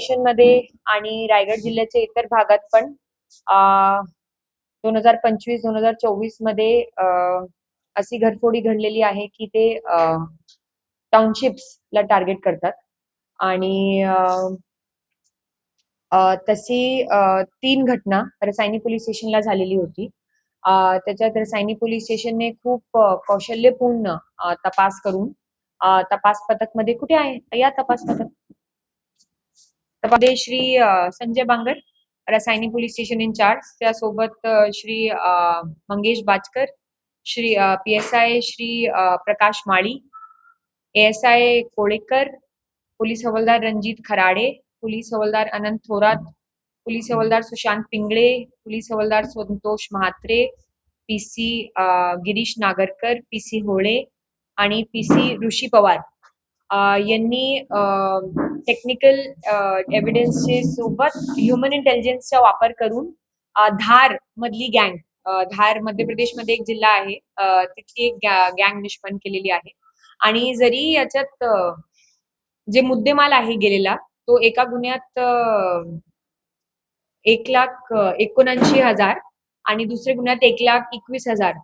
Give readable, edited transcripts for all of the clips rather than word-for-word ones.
स्टेशनमध्ये आणि रायगड जिल्ह्याच्या इतर भागात पण 2025-2024 मध्ये अशी घरफोडी घडलेली आहे की ते टाउनशिप्सला टार्गेट करतात आणि तशी 3 घटना रसायनी पोलीस स्टेशनला झालेली होती. त्याच्यात रसायनी पोलीस स्टेशनने खूप कौशल्यपूर्ण तपास करून तपास पथकमध्ये कुठे आहे या तपास पथक? त्यामध्ये Shri Sanjay Bangar, Rasayani police station in charge, त्यासोबत श्री मंगेश बाजकर, श्री PSI श्री प्रकाश माळी, ASI कोळेकर, पोलीस हवालदार रणजित खराडे, पोलीस हवालदार अनंत थोरात, पोलीस हवालदार सुशांत पिंगळे, पोलीस हवालदार संतोष म्हात्रे, PC गिरीश नागरकर, PC होळे आणि PC ऋषी पवार यांनी टेक्निकल एव्हिडन्सचे सोबत ह्युमन इंटेलिजन्सचा वापर करून धार मधली गँग, धार मध्य प्रदेशमध्ये एक जिल्हा आहे, तिथली एक गँग निष्पन्न केलेली आहे. आणि जरी याच्यात जे मुद्देमाल आहे गेलेला तो एका गुन्ह्यात 1,79,000 आणि दुसऱ्या गुन्ह्यात 1,21,000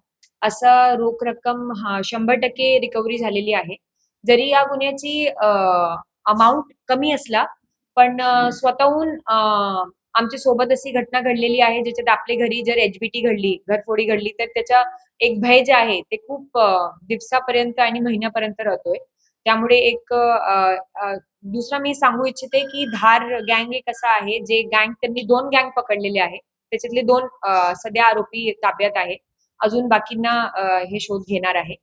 असा रोख रक्कम 100% रिकव्हरी झालेली आहे. जरी या गुन्ह्याची अमाऊंट कमी असला पण स्वतःहून आमच्या सोबत अशी घटना घडलेली आहे ज्याच्यात आपल्या घरी जर HBT घडली, घरफोडी घडली तर त्याचा एक भय जे आहे ते खूप दिवसापर्यंत आणि महिन्यापर्यंत राहतोय. त्यामुळे एक दुसरा मी सांगू इच्छिते की धार गँग एक असा आहे जे गँग त्यांनी 2 गँग पकडलेले आहे. त्याच्यातले 2 सध्या आरोपी ताब्यात आहे. अजून बाकींना हे शोध घेणार आहे.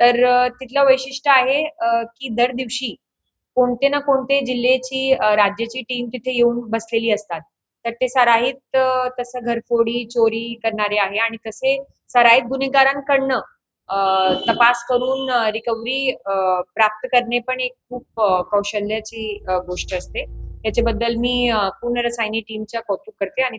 तर तिथलं वैशिष्ट्य आहे की दर दिवशी कोणते ना कोणते जिल्ह्याची राज्याची टीम तिथे येऊन बसलेली असतात. तर ते सराईत तसं घरफोडी, चोरी करणारे आहे आणि तसे सराईत गुन्हेगारांकडनं तपास करून रिकव्हरी प्राप्त करणे पण एक खूप कौशल्याची गोष्ट असते. याच्याबद्दल मी पूर्ण रसायनी टीमच्या कौतुक करते आणि